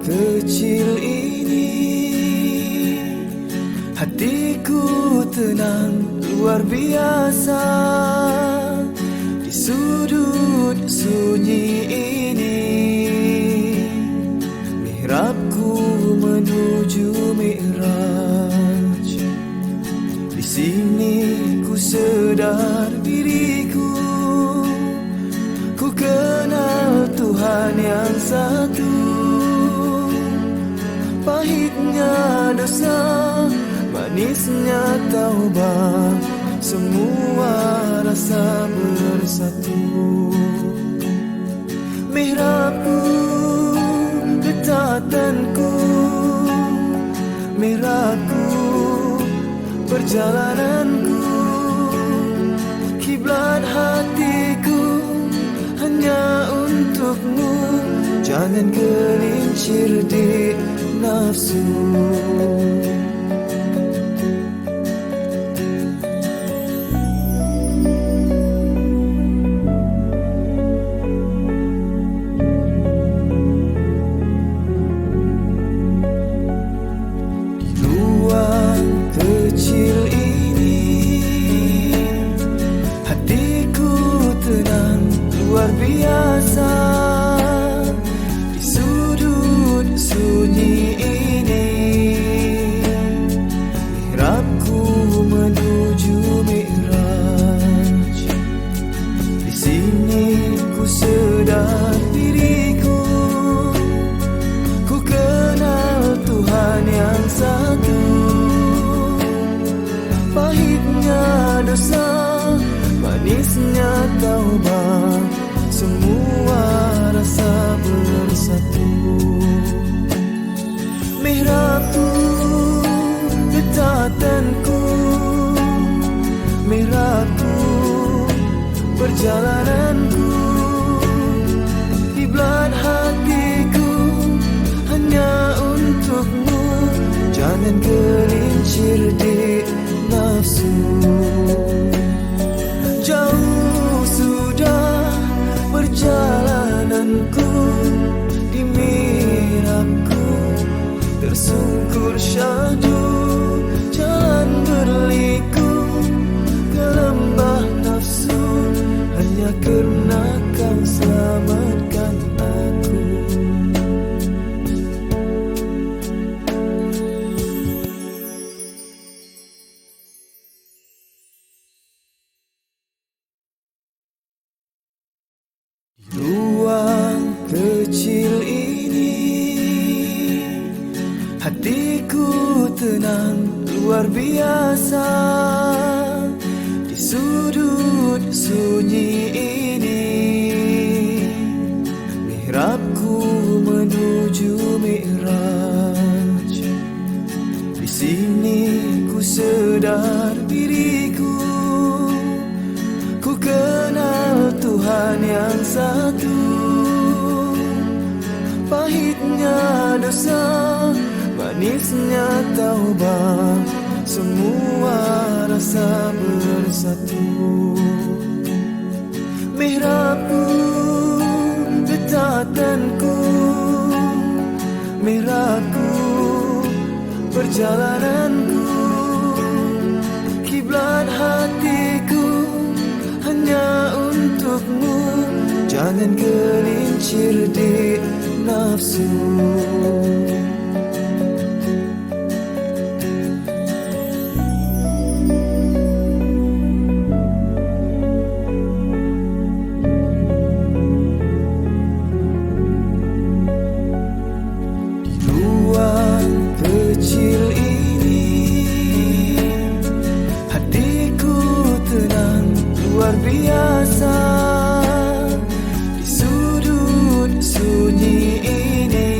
Kecil ini hatiku tenang luar biasa. Di sudut sunyi ini mihrabku menuju Mi'raj. Di sini ku sedar diriku, ku kenal Tuhan yang satu. Pahitnya dosa, manisnya taubat, semua rasa bersatu. Mihrabku, ketatanku, mihrabku, perjalananku, kiblat hatiku hanya untukmu. Jangan gelincir di nafsu. Di ruang kecil ini hatiku tenang luar biasa. Di sudut sunyi ini mihrabku menuju Mi'raj. Di sini ku sedar diriku, ku kenal Tuhan yang satu. Pahitnya dosa, manisnya taubat, semua rasa bersatu. Mihrabku, ketatanku, mihrabku, perjalananku, kiblat hatiku hanya untukmu. Jangan gelincir di nafsu. Jauh sudah perjalananku, di mihrabku tersungkur syahdu. Jalan berliku ke lembah nafsu, hanya karena kau selamatkan aku. Ruang kecil ini hatiku tenang luar biasa. Di sudut sunyi ini mihrabku menuju Mi'raj. Di sini ku sedar diriku, ku kenal Tuhan yang satu. Pahitnya dosa, manisnya taubat, semua rasa bersatu. Mihrabku, ketatanku, mihrabku, perjalananku, kiblat hatiku hanya untukmu. Jangan gelincir di nafsu. Di ruang kecil ini hatiku tenang luar biasa. Di sudut sunyi ini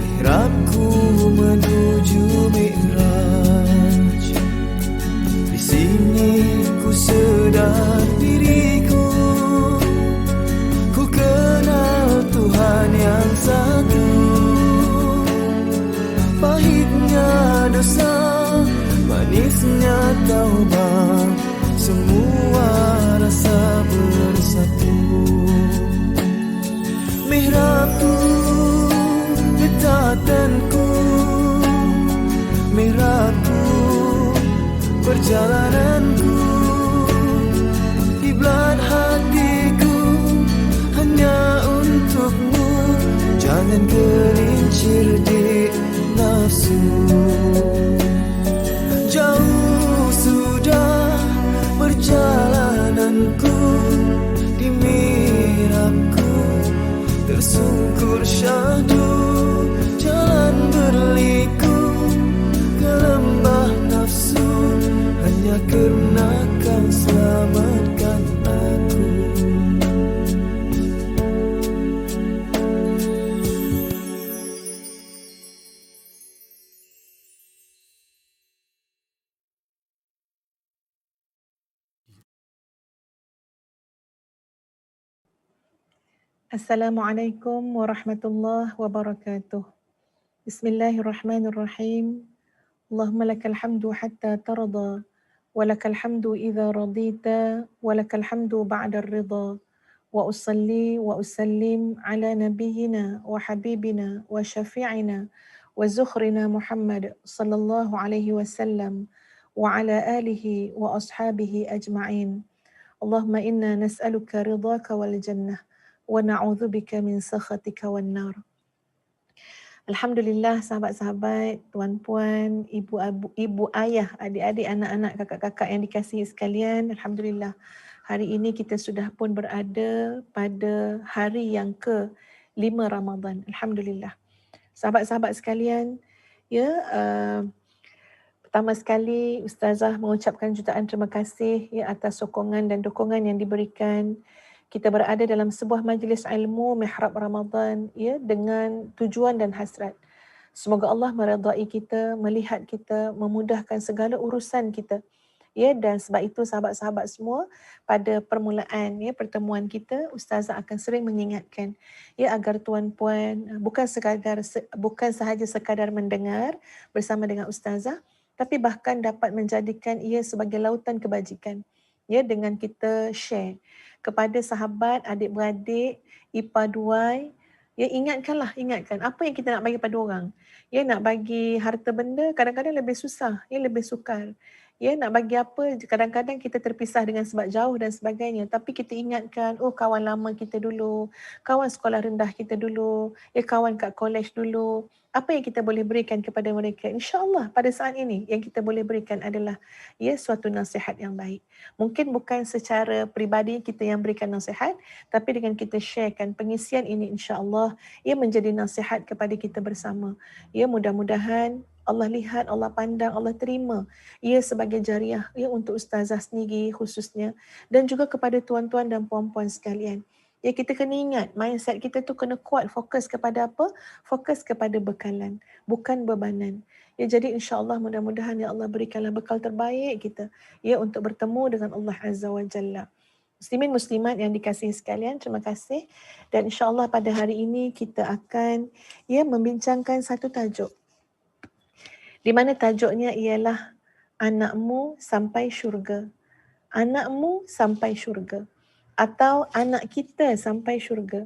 mihrabku menuju Mi'raj. Di sini ku sedar diriku, ku kenal Tuhan yang satu. Pahitnya dosa, manisnya taubat, semua rasa bersatu. Mihrabku, Jangan gelincir di nafsu. Jauh sudah perjalananku, di mihrabku tersungkur syahdu. Jalan berliku ke lembah nafsu, hanya karena kau selamatkan aku. Assalamualaikum warahmatullahi wabarakatuh. Bismillahirrahmanirrahim. Allahumma lakal hamdu hatta tarda, wa lakal hamdu idza radita, wa lakal hamdu ba'da ridha. Wa usalli wa usallim ala nabiyyina wa habibina wa syafi'ina wa zukhrina Muhammad sallallahu alaihi wasallam wa ala alihi wa ashabihi ajma'in. Allahumma inna nas'aluka ridhaka wal jannah wa na'udzubika min sakhatika wan nar. Alhamdulillah, sahabat-sahabat, tuan-puan, ibu ayah, adik-adik, anak-anak, kakak-kakak yang dikasihi sekalian, alhamdulillah. Hari ini kita sudah pun berada pada hari yang ke-5 Ramadan. Alhamdulillah. Sahabat-sahabat sekalian, ya, pertama sekali Ustazah mengucapkan jutaan terima kasih ya atas sokongan dan dukungan yang diberikan. Kita berada dalam sebuah majlis ilmu Mihrab Ramadan ya dengan tujuan dan hasrat. Semoga Allah meridai kita, melihat kita, memudahkan segala urusan kita. Ya, dan sebab itu sahabat-sahabat semua, pada permulaan ya pertemuan kita, Ustazah akan sering mengingatkan ya agar tuan-puan bukan sahaja sekadar mendengar bersama dengan Ustazah, tapi bahkan dapat menjadikan ia sebagai lautan kebajikan. Ya, dengan kita share kepada sahabat, adik-beradik, ipaduai, ya ingatkan apa yang kita nak bagi pada orang. Ya, nak bagi harta benda kadang-kadang lebih susah, ya lebih sukar. Ya, nak bagi apa, kadang-kadang kita terpisah dengan sebab jauh dan sebagainya. Tapi kita ingatkan, oh kawan lama kita dulu, kawan sekolah rendah kita dulu, ya kawan kat college dulu. Apa yang kita boleh berikan kepada mereka? InsyaAllah pada saat ini yang kita boleh berikan adalah ya suatu nasihat yang baik. Mungkin bukan secara peribadi kita yang berikan nasihat, tapi dengan kita sharekan pengisian ini insyaAllah ia menjadi nasihat kepada kita bersama. Ya, mudah-mudahan Allah lihat, Allah pandang, Allah terima ia sebagai jariah ya untuk ustazah sendiri khususnya dan juga kepada tuan-tuan dan puan-puan sekalian. Ya, kita kena ingat mindset kita tu kena kuat, fokus kepada apa? Fokus kepada bekalan, bukan bebanan. Ya, jadi insya-Allah mudah-mudahan ya Allah berikanlah bekal terbaik kita ya untuk bertemu dengan Allah Azza wa Jalla. Muslimin muslimat yang dikasihi sekalian, terima kasih. Dan insya-Allah pada hari ini kita akan ya membincangkan satu tajuk. Di mana tajuknya ialah anakmu sampai syurga. Anakmu sampai syurga atau anak kita sampai syurga.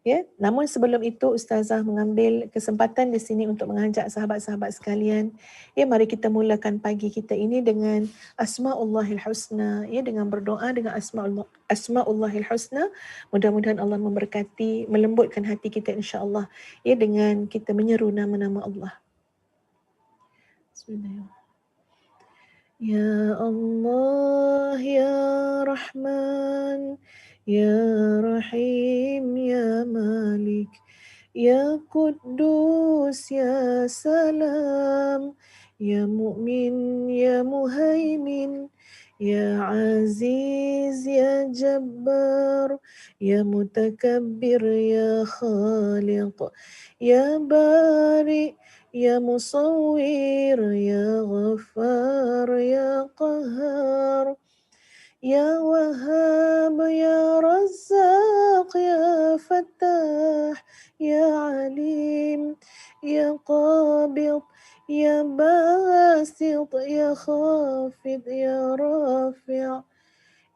Ya, namun sebelum itu Ustazah mengambil kesempatan di sini untuk mengajak sahabat-sahabat sekalian, ya mari kita mulakan pagi kita ini dengan Asmaullahil Husna, ya dengan berdoa dengan Asmaullahil Husna. Mudah-mudahan Allah memberkati, melembutkan hati kita insya-Allah ya dengan kita menyeru nama-nama Allah. Bismillahirrahmanirrahim. Ya Allah, Ya Rahman, Ya Rahim, Ya Malik, Ya Quddus, Ya Salam, Ya Mu'min, Ya Muhaimin, Ya Aziz, Ya Jabbar, Ya Mutakabbir, Ya Khaliq, Ya Bari, Ya Musawwir, Ya Ghaffar, Ya Qahhar, Ya Wahhab, Ya Razzaq, Ya Fattah, Ya Alim, Ya Qabid, Ya Basit, Ya Khafid, Ya Rafi',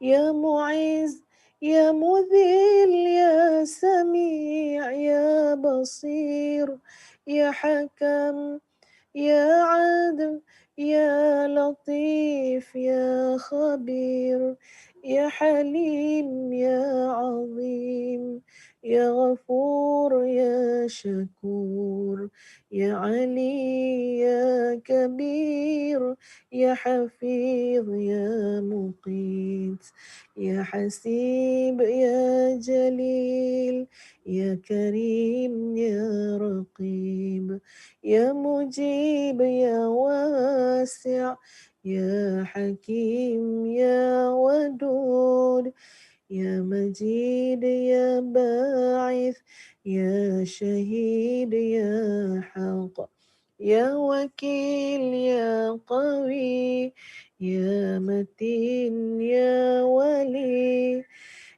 Ya Mu'izz, Ya Mudhil, Ya Sami', Ya Basir, Ya Hakam, Ya Adl, Ya Latif, Ya Khabir, Ya Halim, Ya Azim, Ya Ghafur, Ya شكور يا علي يا كبير يا حفيظ يا مقيت يا حسيب يا جليل يا كريم يا رقيب يا مجيب يا واسع يا حكيم يا ودود يا مجيد يا باعث يا شهيد يا حق يا وكيل يا قوي يا متين يا ولي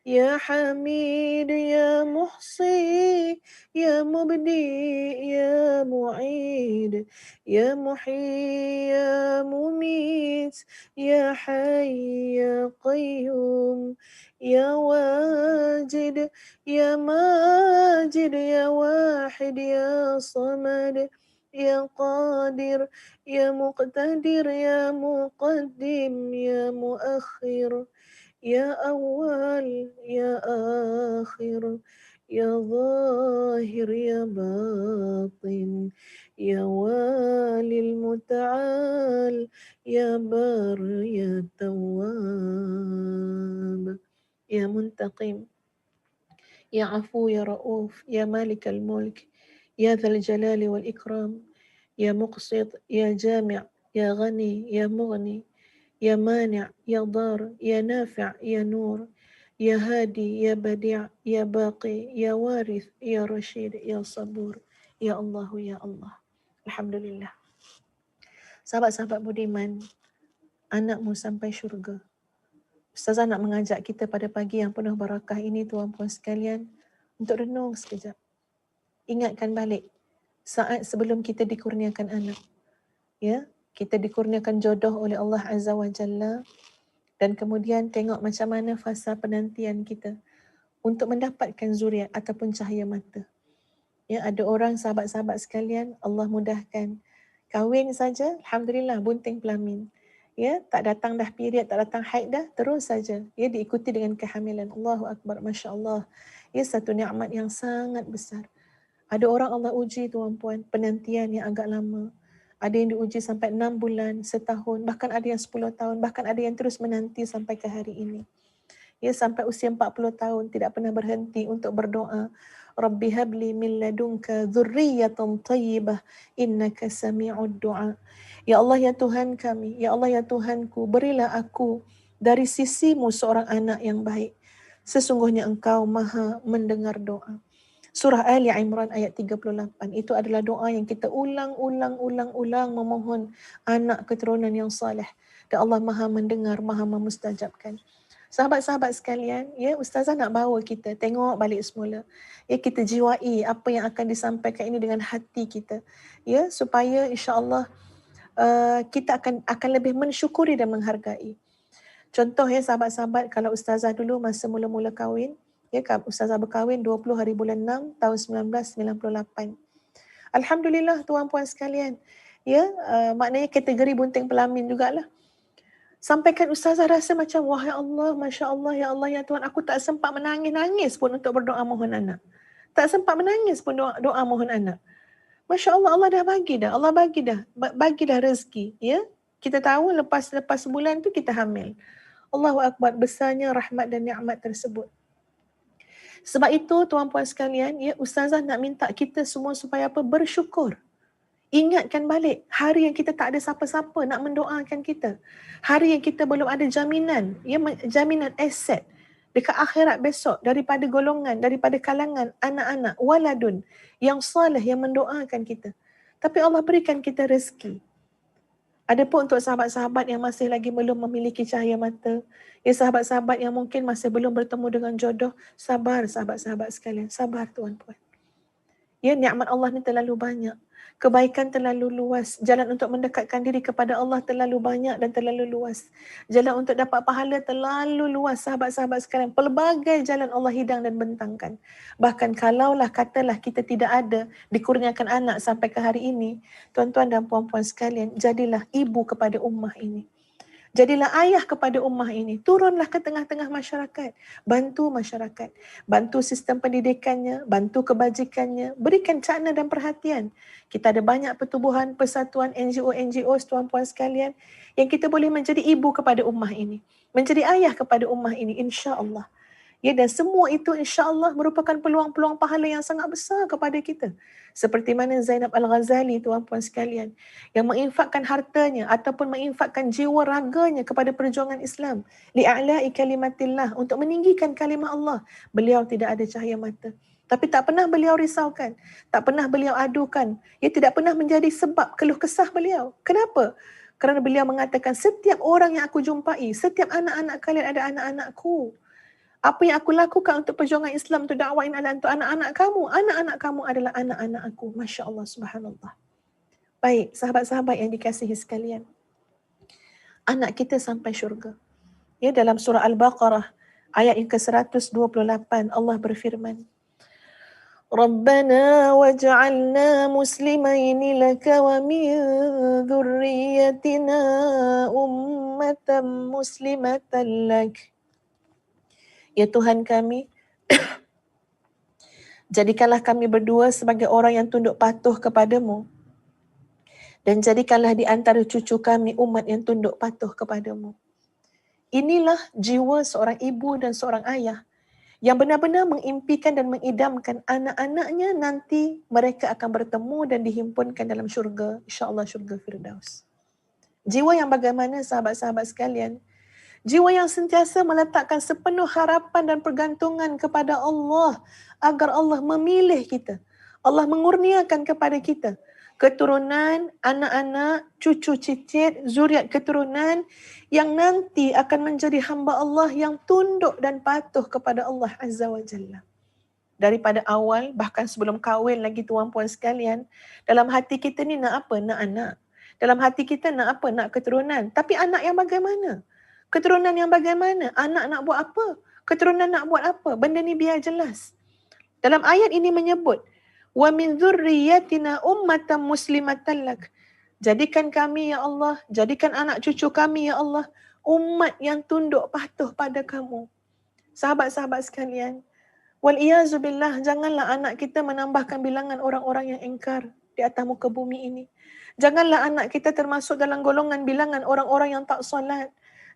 يا حميد يا محصي يا مبدي يا معيد يا محيي يا مميت يا حي يا قيوم يا واجد يا ماجد يا واحد يا صمد يا قادر يا مقتدر يا مقدم يا مؤخر يا أول يا آخر يا ظاهر يا باطن يا والي المتعال يا بار يا تواب يا منتقم يا عفو يا رؤوف يا مالك الملك يا ذا الجلال والإكرام يا مقسط يا جامع يا غني يا مغني يا مانع يا ضار يا نافع يا نور يا هادي يا بديع يا باقي يا وارث يا رشيد يا صبور يا الله يا الله. Alhamdulillah. Sahabat-sahabat budiman, anakmu sampai syurga. Ustazah nak mengajak kita pada pagi yang penuh barakah ini, tuan-puan sekalian, untuk renung sekejap. Ingatkan balik saat sebelum kita dikurniakan anak. Ya, kita dikurniakan jodoh oleh Allah Azza wa Jalla, dan kemudian tengok macam mana fasa penantian kita untuk mendapatkan zuriat ataupun cahaya mata. Ya, ada orang sahabat-sahabat sekalian, Allah mudahkan. Kahwin saja, alhamdulillah, bunting pelamin. Ya, tak datang dah period, tak datang haid dah, terus saja. Ya, diikuti dengan kehamilan. Allahu Akbar, Masya Allah. Ya, satu nikmat yang sangat besar. Ada orang Allah uji, tuan-puan, penantian yang agak lama. Ada yang diuji sampai 6 bulan, setahun, bahkan ada yang 10 tahun, bahkan ada yang terus menanti sampai ke hari ini. Ya, sampai usia 40 tahun tidak pernah berhenti untuk berdoa. Rabbi habli min ladunka dzurriyyatan thayyibah innaka sami'ud du'a. Ya Allah ya Tuhan kami, ya Allah ya Tuhanku, berilah aku dari sisimu seorang anak yang baik. Sesungguhnya Engkau Maha mendengar doa. Surah Ali Imran ayat 38. Itu adalah doa yang kita ulang-ulang memohon anak keturunan yang saleh. Dan Allah Maha mendengar, Maha memustajabkan. Sahabat-sahabat sekalian, ya, Ustazah nak bawa kita tengok balik semula. Ya, kita jiwai apa yang akan disampaikan ini dengan hati kita. Ya, supaya insya-Allah kita akan lebih mensyukuri dan menghargai. Contoh ya sahabat-sahabat, kalau Ustazah dulu masa mula-mula kahwin, ya, Ustazah berkahwin 20 hari bulan 6 tahun 1998. Alhamdulillah tuan-puan sekalian. Ya, maknanya kategori bunting pelamin jugalah. Sampaikan Ustazah rasa macam, wahai Allah, Masya Allah, ya Allah, ya Tuhan, aku tak sempat menangis-nangis pun untuk berdoa mohon anak. Tak sempat menangis pun doa mohon anak. Masya Allah, Allah dah bagi dah. Allah bagi dah rezeki. Ya, kita tahu lepas sebulan tu kita hamil. Allahu Akbar, besarnya rahmat dan nikmat tersebut. Sebab itu tuan-puan sekalian, ya, Ustazah nak minta kita semua supaya apa? Bersyukur. Ingatkan balik hari yang kita tak ada siapa-siapa nak mendoakan kita. Hari yang kita belum ada jaminan, ya, jaminan aset dekat akhirat besok daripada golongan, daripada kalangan anak-anak waladun yang soleh yang mendoakan kita. Tapi Allah berikan kita rezeki. Adapun untuk sahabat-sahabat yang masih lagi belum memiliki cahaya mata, ya, sahabat-sahabat yang mungkin masih belum bertemu dengan jodoh, sabar sahabat-sahabat sekalian, sabar tuan-puan. Ya, nikmat Allah ni terlalu banyak. Kebaikan terlalu luas. Jalan untuk mendekatkan diri kepada Allah terlalu banyak dan terlalu luas. Jalan untuk dapat pahala terlalu luas, sahabat-sahabat sekalian. Pelbagai jalan Allah hidang dan bentangkan. Bahkan kalaulah katalah kita tidak ada dikurniakan anak sampai ke hari ini, tuan-tuan dan puan-puan sekalian, jadilah ibu kepada ummah ini. Jadilah ayah kepada ummah ini. Turunlah ke tengah-tengah masyarakat. Bantu masyarakat. Bantu sistem pendidikannya. Bantu kebajikannya. Berikan cakna dan perhatian. Kita ada banyak pertubuhan, persatuan, NGO, tuan-puan sekalian, yang kita boleh menjadi ibu kepada ummah ini. Menjadi ayah kepada ummah ini, insya-Allah. Ya, dan semua itu insya-Allah merupakan peluang-peluang pahala yang sangat besar kepada kita. Seperti mana Zainab Al-Ghazali, tuan-puan sekalian, yang menginfakkan hartanya ataupun menginfakkan jiwa raganya kepada perjuangan Islam. Li'a'la'i kalimatillah, untuk meninggikan kalimah Allah. Beliau tidak ada cahaya mata. Tapi tak pernah beliau risaukan. Tak pernah beliau adukan. Ia tidak pernah menjadi sebab keluh kesah beliau. Kenapa? Kerana beliau mengatakan, setiap orang yang aku jumpai, setiap anak-anak kalian ada anak-anakku. Apa yang aku lakukan untuk perjuangan Islam, untuk dakwah ini adalah untuk anak-anak kamu. Anak-anak kamu adalah anak-anak aku. Masya Allah, subhanallah. Baik, sahabat-sahabat yang dikasihi sekalian. Anak kita sampai syurga. Ya, dalam surah Al-Baqarah, ayat yang ke-128, Allah berfirman, Rabbana waj'alna muslimaini laka wa min dhurriyyatina ummatan muslimatan lak. Ya Tuhan kami, jadikanlah kami berdua sebagai orang yang tunduk patuh kepadamu. Dan jadikanlah di antara cucu kami umat yang tunduk patuh kepadamu. Inilah jiwa seorang ibu dan seorang ayah yang benar-benar mengimpikan dan mengidamkan anak-anaknya nanti mereka akan bertemu dan dihimpunkan dalam syurga, insya-Allah syurga Firdaus. Jiwa yang bagaimana, sahabat-sahabat sekalian? Jiwa yang sentiasa meletakkan sepenuh harapan dan pergantungan kepada Allah agar Allah memilih kita. Allah mengurniakan kepada kita keturunan, anak-anak, cucu cicit, zuriat keturunan yang nanti akan menjadi hamba Allah yang tunduk dan patuh kepada Allah Azza wa Jalla. Daripada awal, bahkan sebelum kahwin lagi tuan-puan sekalian, dalam hati kita ni nak apa? Nak anak. Dalam hati kita nak apa? Nak keturunan. Tapi anak yang bagaimana? Keturunan yang bagaimana? Anak nak buat apa? Keturunan nak buat apa? Benda ni biar jelas. Dalam ayat ini menyebut, wa min dzurriyyatina ummatan muslimatan lak. Jadikan kami ya Allah, jadikan anak cucu kami ya Allah, umat yang tunduk patuh pada kamu. Sahabat-sahabat sekalian, wal iyazu billah, janganlah anak kita menambahkan bilangan orang-orang yang ingkar di atas muka bumi ini. Janganlah anak kita termasuk dalam golongan bilangan orang-orang yang tak solat.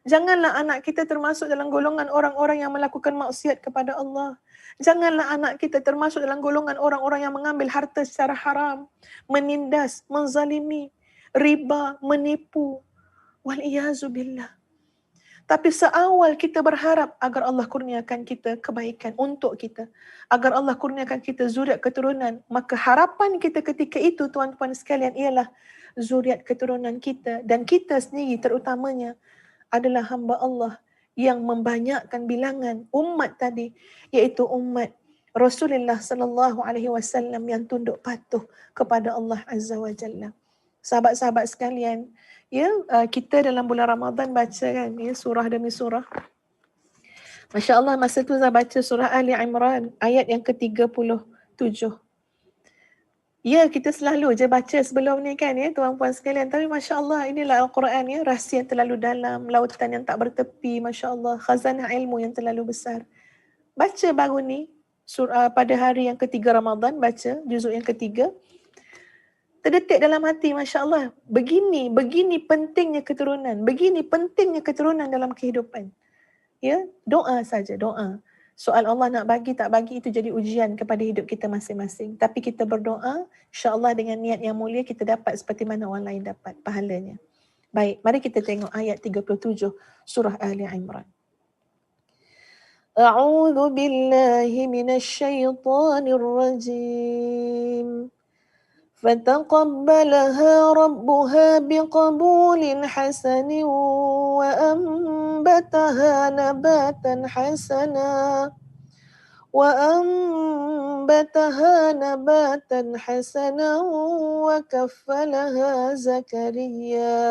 Janganlah anak kita termasuk dalam golongan orang-orang yang melakukan maksiat kepada Allah. Janganlah anak kita termasuk dalam golongan orang-orang yang mengambil harta secara haram, menindas, menzalimi, riba, menipu. Wal-iyazu billah. Tapi seawal kita berharap agar Allah kurniakan kita kebaikan untuk kita, agar Allah kurniakan kita zuriat keturunan, maka harapan kita ketika itu, tuan-tuan sekalian, ialah zuriat keturunan kita dan kita sendiri terutamanya adalah hamba Allah yang membanyakkan bilangan umat tadi, iaitu umat Rasulullah sallallahu alaihi wasallam yang tunduk patuh kepada Allah Azza wa Jalla. Sahabat-sahabat sekalian, ya, kita dalam bulan Ramadan baca kan, ya, surah demi surah. Masya Allah, masa tu saya baca surah Ali Imran ayat yang ke-37. Ya, kita selalu je baca sebelum ni kan, ya tuan-puan sekalian. Tapi Masya Allah, inilah Al-Quran, ya, rahsia yang terlalu dalam, lautan yang tak bertepi, Masya Allah, khazanah ilmu yang terlalu besar. Baca baru ni, pada hari yang ketiga Ramadan, baca juzuk yang ketiga. Terdetik dalam hati, Masya Allah, begini pentingnya keturunan, begini pentingnya keturunan dalam kehidupan. Ya, doa saja, doa. Soal Allah nak bagi tak bagi itu jadi ujian kepada hidup kita masing-masing. Tapi kita berdoa, insya-Allah dengan niat yang mulia kita dapat seperti mana orang lain dapat pahalanya. Baik, mari kita tengok ayat 37 surah Ali Imran. A'udzu billahi minasyaitonir rajim. فَتَقَبَّلَهَا رَبُّهَا بِقَبُولٍ حَسَنٍ وَأَنبَتَهَا نَبَاتًا حَسَنًا وَكَفَّلَهَا زَكَرِيَّا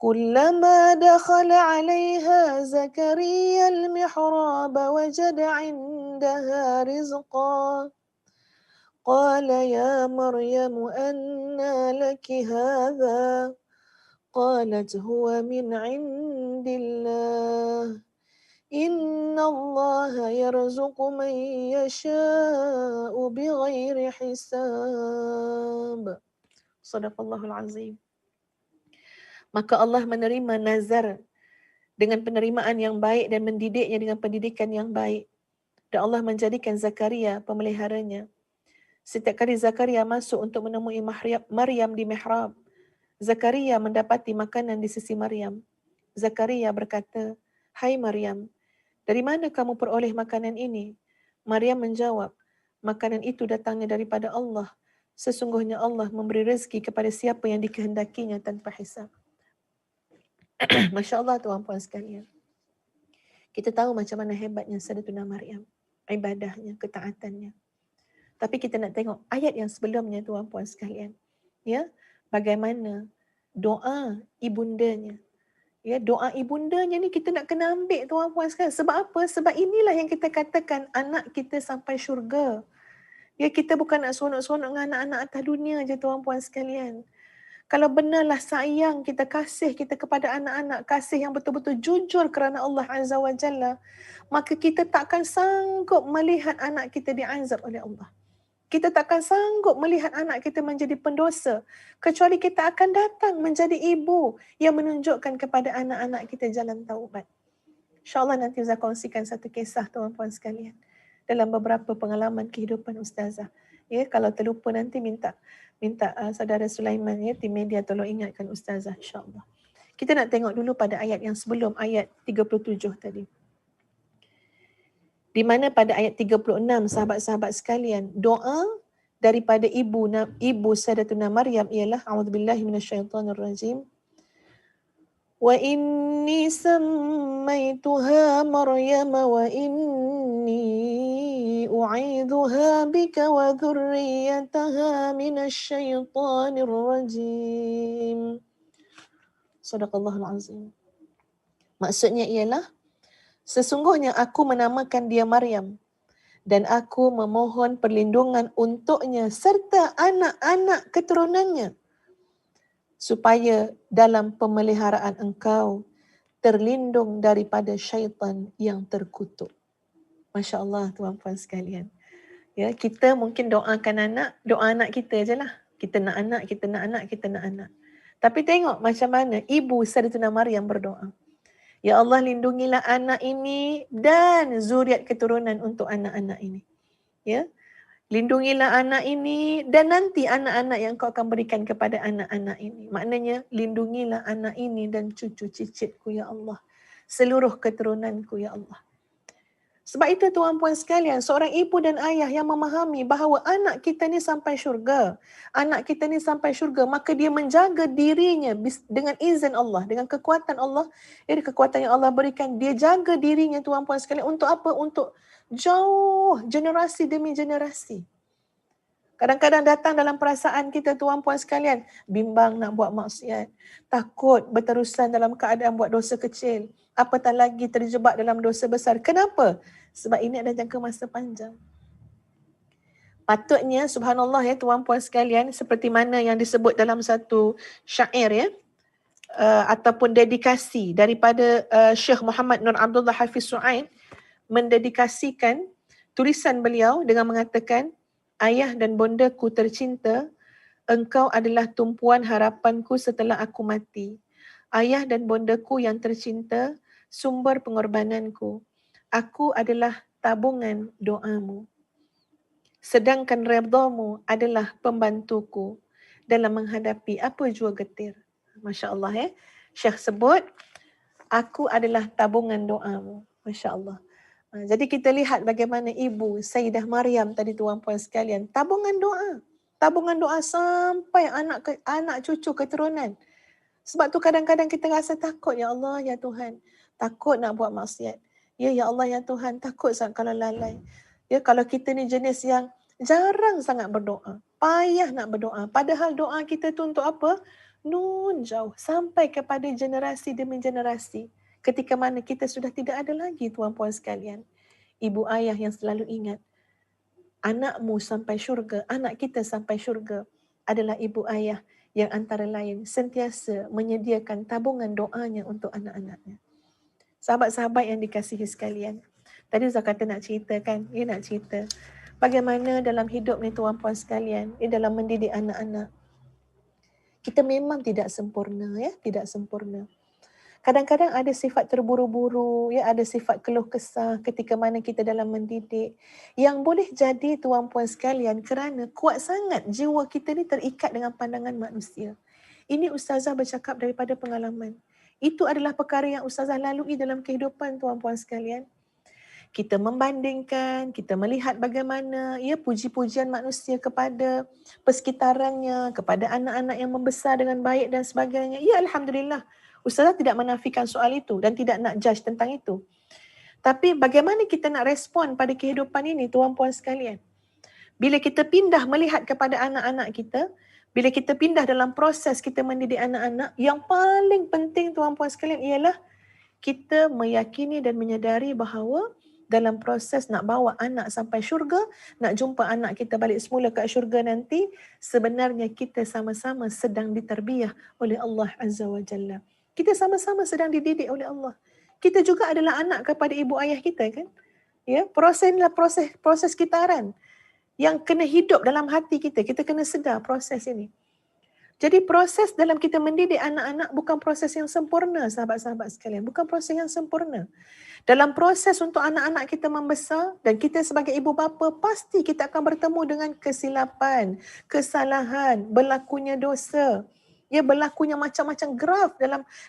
كُلَّمَا دَخَلَ عَلَيْهَا زَكَرِيَّا الْمِحْرَابَ وَجَدَ عِندَهَا رِزْقًا قال يا مريم أنى لك هذا قالت هو من عند الله إن الله يرزق من يشاء بغير حساب. Sadaqallahul Azim. Maka Allah menerima nazar dengan penerimaan yang baik dan mendidiknya dengan pendidikan yang baik. Dan Allah menjadikan Zakaria pemeliharanya. Setiap kali Zakaria masuk untuk menemui Maryam di mihrab, Zakaria mendapati makanan di sisi Maryam. Zakaria berkata, "Hai Maryam, dari mana kamu peroleh makanan ini?" Maryam menjawab, "Makanan itu datangnya daripada Allah. Sesungguhnya Allah memberi rezeki kepada siapa yang dikehendakinya tanpa hisab." Masya Allah tuan puan sekalian. Kita tahu macam mana hebatnya Sayyidatuna Maryam, ibadahnya, ketaatannya. Tapi kita nak tengok ayat yang sebelumnya tuan puan sekalian. Ya, bagaimana doa ibundanya. Ya, doa ibundanya ni kita nak kena ambil tuan puan sekalian. Sebab apa? Sebab inilah yang kita katakan anak kita sampai syurga. Ya, kita bukan nak seronok-seronok dengan anak-anak atas dunia je tuan puan sekalian. Kalau benarlah sayang kita, kasih kita kepada anak-anak, kasih yang betul-betul jujur kerana Allah Azza wa Jalla, maka kita takkan sanggup melihat anak kita diazab oleh Allah. Kita takkan sanggup melihat anak kita menjadi pendosa, kecuali kita akan datang menjadi ibu yang menunjukkan kepada anak-anak kita jalan taubat. InsyaAllah nanti Ustazah kongsikan satu kisah tuan-puan sekalian dalam beberapa pengalaman kehidupan Ustazah. Ya, kalau terlupa nanti minta saudara Sulaiman, ya, tim media tolong ingatkan Ustazah, insyaAllah. Kita nak tengok dulu pada ayat yang sebelum, ayat 37 tadi. Di mana pada ayat 36, sahabat-sahabat sekalian, doa daripada ibu Sayyidatuna Maryam ialah a'udzubillahi minasyaitonirrajim. Wa inni sammaituha Maryam wa inni u'idzuha bika wa dhurriyyataha minasyaitonirrajim. Sadaqallahul azim. Maksudnya ialah, sesungguhnya aku menamakan dia Maryam dan aku memohon perlindungan untuknya serta anak-anak keturunannya supaya dalam pemeliharaan engkau terlindung daripada syaitan yang terkutuk. Masya Allah tuan-puan sekalian. Ya, kita mungkin doakan anak, doa anak kita je lah. Kita nak anak, kita nak anak, kita nak anak. Tapi tengok macam mana ibu Sayyidatuna Maryam berdoa. Ya Allah, lindungilah anak ini dan zuriat keturunan untuk anak-anak ini. Ya, lindungilah anak ini dan nanti anak-anak yang kau akan berikan kepada anak-anak ini. Maknanya, lindungilah anak ini dan cucu cicitku ya Allah. Seluruh keturunanku ya Allah. Sebab itu tuan-puan sekalian, seorang ibu dan ayah yang memahami bahawa anak kita ni sampai syurga, anak kita ni sampai syurga, maka dia menjaga dirinya dengan izin Allah, dengan kekuatan Allah, kekuatan yang Allah berikan, dia jaga dirinya tuan-puan sekalian untuk apa? Untuk jauh generasi demi generasi. Kadang-kadang datang dalam perasaan kita tuan-puan sekalian, bimbang nak buat maksiat, takut berterusan dalam keadaan buat dosa kecil, apatah lagi terjebak dalam dosa besar. Kenapa? Sebab ini ada jangka masa panjang. Patutnya subhanallah ya tuan-puan sekalian, seperti mana yang disebut dalam satu syair ya, ataupun dedikasi daripada Syekh Muhammad Nur Abdullah Hafiz Su'ain, mendedikasikan tulisan beliau dengan mengatakan, ayah dan bondaku tercinta, engkau adalah tumpuan harapanku setelah aku mati. Ayah dan bondaku yang tercinta, sumber pengorbananku. Aku adalah tabungan doamu. Sedangkan redhamu adalah pembantuku dalam menghadapi apa jua getir. Masya Allah ya. Syekh sebut, aku adalah tabungan doamu. Masya Allah. Jadi kita lihat bagaimana ibu Sayyidah Maryam tadi tuan-puan sekalian, tabungan doa. Tabungan doa sampai anak cucu keturunan. Sebab tu kadang-kadang kita rasa takut, ya Allah, ya Tuhan. Takut nak buat maksiat. Ya Allah, ya Tuhan, takut sangat kalau lalai. Ya, kalau kita ni jenis yang jarang sangat berdoa. Payah nak berdoa. Padahal doa kita tu untuk apa? Nun jauh. Sampai kepada generasi demi generasi. Ketika mana kita sudah tidak ada lagi tuan-puan sekalian. Ibu ayah yang selalu ingat. Anakmu sampai syurga, anak kita sampai syurga adalah ibu ayah yang antara lain sentiasa menyediakan tabungan doanya untuk anak-anaknya. Sahabat-sahabat yang dikasihi sekalian, tadi Ustaz kata nak cerita kan, dia nak cerita bagaimana dalam hidup ni tuan-puan sekalian, dalam mendidik anak-anak, kita memang tidak sempurna, ya, tidak sempurna. Kadang-kadang ada sifat terburu-buru, ya, ada sifat keluh kesah ketika mana kita dalam mendidik yang boleh jadi tuan-puan sekalian kerana kuat sangat jiwa kita ni terikat dengan pandangan manusia. Ini Ustazah bercakap daripada pengalaman. Itu adalah perkara yang Ustazah lalui dalam kehidupan tuan-puan sekalian. Kita membandingkan, kita melihat bagaimana ya puji-pujian manusia kepada persekitarannya, kepada anak-anak yang membesar dengan baik dan sebagainya. Ya, Alhamdulillah. Ustazah tidak menafikan soal itu dan tidak nak judge tentang itu. Tapi bagaimana kita nak respon pada kehidupan ini, tuan-puan sekalian? Bila kita pindah melihat kepada anak-anak kita, bila kita pindah dalam proses kita mendidik anak-anak, yang paling penting tuan-puan sekalian ialah kita meyakini dan menyadari bahawa dalam proses nak bawa anak sampai syurga, nak jumpa anak kita balik semula ke syurga nanti, sebenarnya kita sama-sama sedang ditarbiyah oleh Allah Azza wa Jalla. Kita sama-sama sedang dididik oleh Allah. Kita juga adalah anak kepada ibu ayah kita kan? Ya, proses inilah proses kitaran yang kena hidup dalam hati kita. Kita kena sedar proses ini. Jadi proses dalam kita mendidik anak-anak bukan proses yang sempurna, sahabat-sahabat sekalian. Bukan proses yang sempurna. Dalam proses untuk anak-anak kita membesar dan kita sebagai ibu bapa, pasti kita akan bertemu dengan kesilapan, kesalahan, berlakunya dosa. Ya, berlakunya macam-macam graf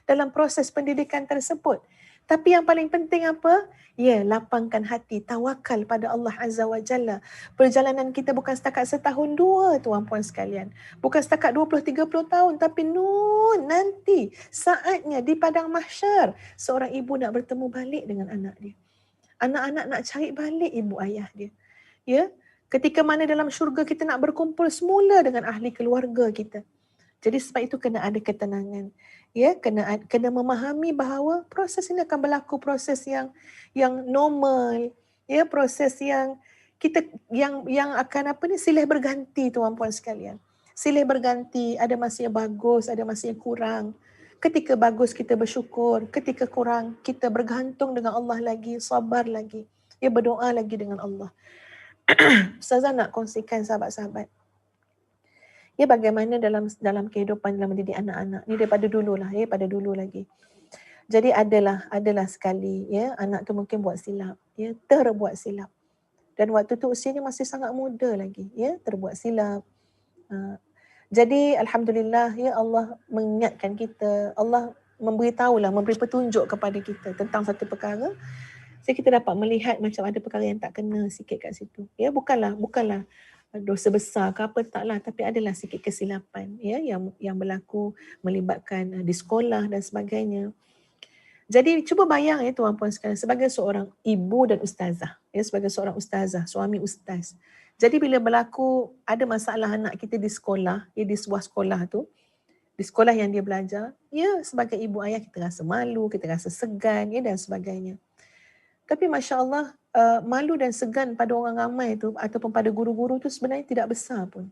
dalam proses pendidikan tersebut. Tapi yang paling penting apa? Ya, lapangkan hati, tawakal pada Allah Azza wa Jalla. Perjalanan kita bukan setakat setahun dua, tuan-puan sekalian. Bukan setakat 20-30 tahun, tapi nanti saatnya di padang mahsyar, seorang ibu nak bertemu balik dengan anak dia. Anak-anak nak cari balik ibu ayah dia. Ya, ketika mana dalam syurga kita nak berkumpul semula dengan ahli keluarga kita. Jadi sebab itu kena ada ketenangan. Ya, kena memahami bahawa proses ini akan berlaku proses yang normal, ya, proses yang kita yang akan silih berganti tuan-puan sekalian. Silih berganti, ada masa yang bagus, ada masa yang kurang. Ketika bagus kita bersyukur, ketika kurang kita bergantung dengan Allah lagi, sabar lagi. Ya, berdoa lagi dengan Allah. Ustazah nak kongsikan sahabat-sahabat. Ya, bagaimana dalam kehidupan dalam mendidik anak-anak ni daripada dululah, ya, pada dulu lagi. Jadi adalah sekali, ya, anak tu mungkin buat silap, ya, terbuat silap. Dan waktu tu usianya masih sangat muda lagi, ya, terbuat silap. Jadi alhamdulillah, ya, Allah mengingatkan kita, Allah memberi petunjuk kepada kita tentang satu perkara. Jadi kita dapat melihat macam ada perkara yang tak kena sikit kat situ. Ya, bukanlah dosa besar ke apa, taklah, tapi adalah sikit kesilapan, ya, yang berlaku melibatkan di sekolah dan sebagainya. Jadi cuba bayang, ya, tuan-puan sekalian, sebagai seorang ibu dan ustazah, ya, sebagai seorang ustazah, suami ustaz. Jadi bila berlaku ada masalah anak kita di sekolah, ya, di sebuah sekolah tu, di sekolah yang dia belajar, ya, sebagai ibu ayah kita rasa malu, kita rasa segan, ya, dan sebagainya. Tapi masya-Allah, malu dan segan pada orang ramai tu ataupun pada guru-guru tu sebenarnya tidak besar pun.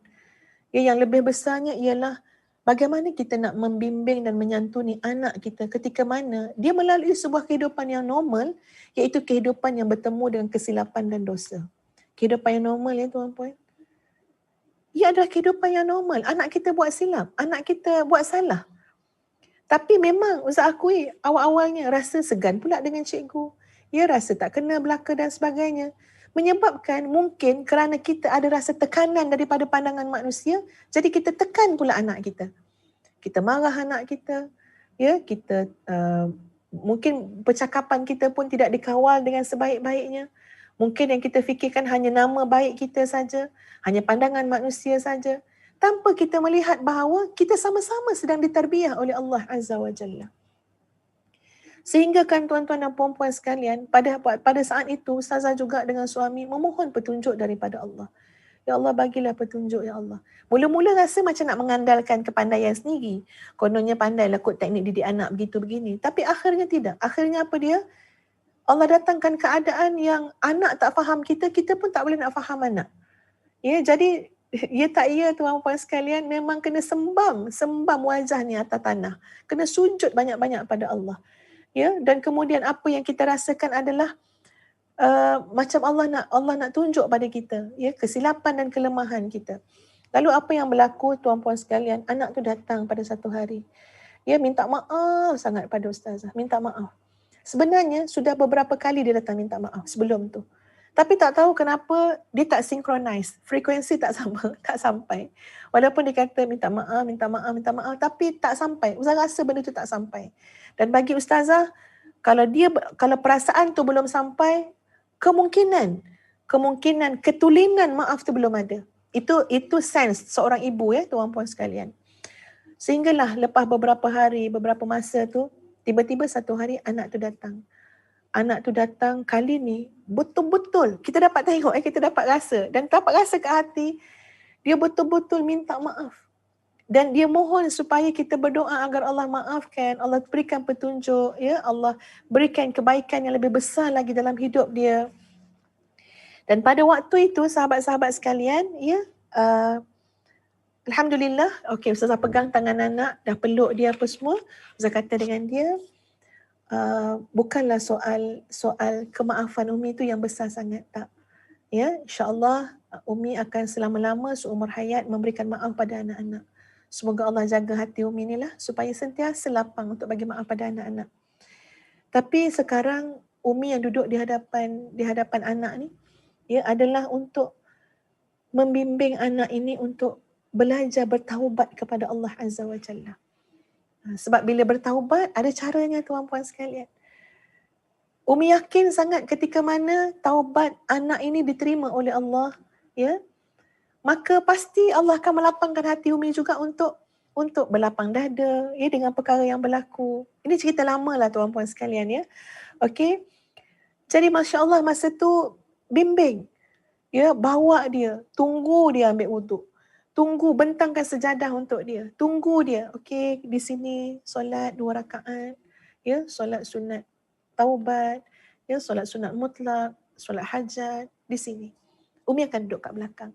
Ya, yang lebih besarnya ialah bagaimana kita nak membimbing dan menyantuni anak kita ketika mana dia melalui sebuah kehidupan yang normal, iaitu kehidupan yang bertemu dengan kesilapan dan dosa. Kehidupan yang normal, ya tuan-puan. Ia adalah kehidupan yang normal. Anak kita buat silap, anak kita buat salah. Tapi memang Ustaz akui awal-awalnya rasa segan pula dengan cikgu. Ya, rasa tak kena belaka dan sebagainya. Menyebabkan mungkin kerana kita ada rasa tekanan daripada pandangan manusia, jadi kita tekan pula anak kita. Kita marah anak kita, ya, kita mungkin percakapan kita pun tidak dikawal dengan sebaik-baiknya. Mungkin yang kita fikirkan hanya nama baik kita saja, hanya pandangan manusia saja, tanpa kita melihat bahawa kita sama-sama sedang ditarbiyah oleh Allah Azza wa Jalla. Sehingga kan tuan-tuan dan puan-puan sekalian, pada saat itu Ustazah juga dengan suami memohon petunjuk daripada Allah. Ya Allah, bagilah petunjuk, ya Allah. Mula-mula rasa macam nak mengandalkan kepandaian sendiri. Kononnya pandailah kot teknik didik anak begitu begini. Tapi akhirnya tidak. Akhirnya apa dia? Allah datangkan keadaan yang anak tak faham kita, kita pun tak boleh nak faham anak. Ya, jadi Ya tak ya tuan-puan sekalian, memang kena sembam wajah ni atas tanah. Kena sujud banyak-banyak pada Allah. Ya, dan kemudian apa yang kita rasakan adalah macam Allah nak tunjuk pada kita, ya, kesilapan dan kelemahan kita. Lalu apa yang berlaku tuan-puan sekalian, anak tu datang pada satu hari. Ya, minta maaf sangat pada ustazah, minta maaf. Sebenarnya sudah beberapa kali dia datang minta maaf sebelum tu. Tapi tak tahu kenapa dia tak synchronize, frekuensi tak sama, tak sampai. Walaupun dia kata minta maaf, minta maaf, minta maaf, tapi tak sampai. Ustazah rasa benda tu tak sampai. Dan bagi ustazah, kalau perasaan tu belum sampai, kemungkinan ketulinan maaf tu belum ada. Itu sense seorang ibu, ya tuan-puan sekalian. Sehinggalah lepas beberapa hari, beberapa masa tu, tiba-tiba satu hari anak tu datang. Anak tu datang kali ni betul-betul kita dapat tengok, kita dapat rasa dan dapat rasa kat hati dia betul-betul minta maaf. Dan dia mohon supaya kita berdoa agar Allah maafkan, Allah berikan petunjuk, ya, Allah berikan kebaikan yang lebih besar lagi dalam hidup dia. Dan pada waktu itu sahabat-sahabat sekalian, ya, alhamdulillah, okey, Ustazah pegang tangan anak, dah peluk dia apa semua. Ustazah kata dengan dia, bukanlah soal kemaafan Umi itu yang besar sangat, tak. Ya, insya-Allah Umi akan selama-lama seumur hayat memberikan maaf pada anak-anak. Semoga Allah jaga hati Umi ni lah supaya sentiasa lapang untuk bagi maaf pada anak-anak. Tapi sekarang Umi yang duduk di hadapan anak ni, ya, adalah untuk membimbing anak ini untuk belajar bertaubat kepada Allah Azza wa Jalla. Sebab bila bertaubat ada caranya tuan-puan sekalian. Umi yakin sangat ketika mana taubat anak ini diterima oleh Allah, ya, maka pasti Allah akan melapangkan hati Umi juga untuk berlapang dada, ya, dengan perkara yang berlaku. Ini cerita lama lah tuan-puan sekalian, ya. Okey. Jadi masya-Allah masa tu bimbing, ya, bawa dia, tunggu dia ambil wuduk. Tunggu, bentangkan sejadah untuk dia. Tunggu dia. Okey, di sini solat 2 rakaat, ya, solat sunat taubat, ya, solat sunat mutlak, solat hajat, di sini. Umi akan duduk kat belakang.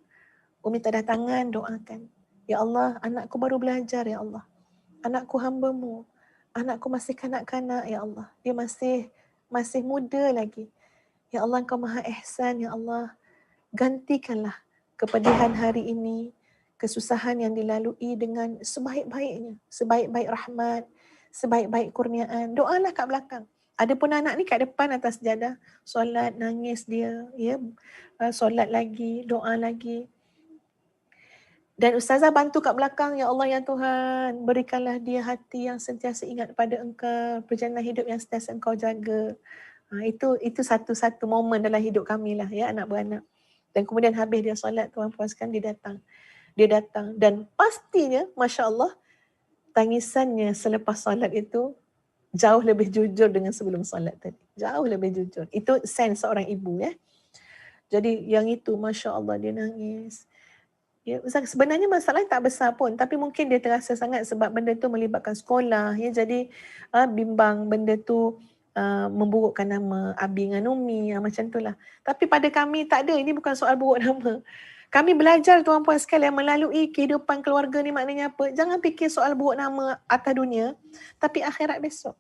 Umi tadah tangan, doakan. Ya Allah, anakku baru belajar, ya Allah. Anakku hamba-Mu. Anakku masih kanak-kanak, ya Allah. Dia masih muda lagi. Ya Allah, Engkau Maha Ihsan, ya Allah. Gantikanlah kepedihan hari ini, kesusahan yang dilalui dengan sebaik-baiknya, sebaik-baik rahmat, sebaik-baik kurniaan. Doalah kat belakang. Adapun anak ni kat depan atas sejadah, solat, nangis dia, ya, solat lagi, doa lagi. Dan ustazah bantu kat belakang, ya Allah, ya Tuhan, berikanlah dia hati yang sentiasa ingat pada Engkau, perjalanan hidup yang sentiasa Engkau jaga. Itu satu-satu momen dalam hidup kami lah, ya, anak beranak. Dan kemudian habis dia solat, tuan-puan sekalian, dia datang dan pastinya masya-Allah tangisannya selepas solat itu jauh lebih jujur dengan sebelum solat tadi. Jauh lebih jujur. Itu sense seorang ibu, ya. Jadi yang itu masya-Allah dia nangis. Ya, sebenarnya masalah tak besar pun, tapi mungkin dia terasa sangat sebab benda tu melibatkan sekolah, ya. Jadi bimbang benda tu memburukkan nama Abi dengan Umi, macam itulah. Tapi pada kami tak ada, ini bukan soal buruk nama. Kami belajar tuan-puan sekalian melalui kehidupan keluarga ni, maknanya apa? Jangan fikir soal buruk nama atas dunia, tapi akhirat besok.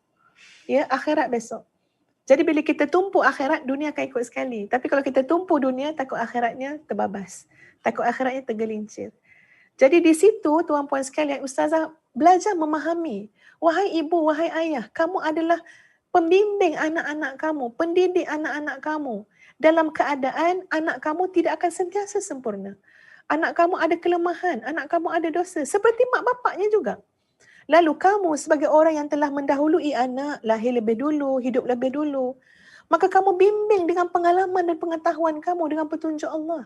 Ya, akhirat besok. Jadi bila kita tumpu akhirat, dunia akan ikut sekali. Tapi kalau kita tumpu dunia, takut akhiratnya terbabas. Takut akhiratnya tergelincir. Jadi di situ tuan-puan sekalian, ustazah belajar memahami. Wahai ibu, wahai ayah, kamu adalah pembimbing anak-anak kamu, pendidik anak-anak kamu. Dalam keadaan anak kamu tidak akan sentiasa sempurna. Anak kamu ada kelemahan, anak kamu ada dosa. Seperti mak bapaknya juga. Lalu kamu sebagai orang yang telah mendahului anak, lahir lebih dulu, hidup lebih dulu, maka kamu bimbing dengan pengalaman dan pengetahuan kamu dengan petunjuk Allah.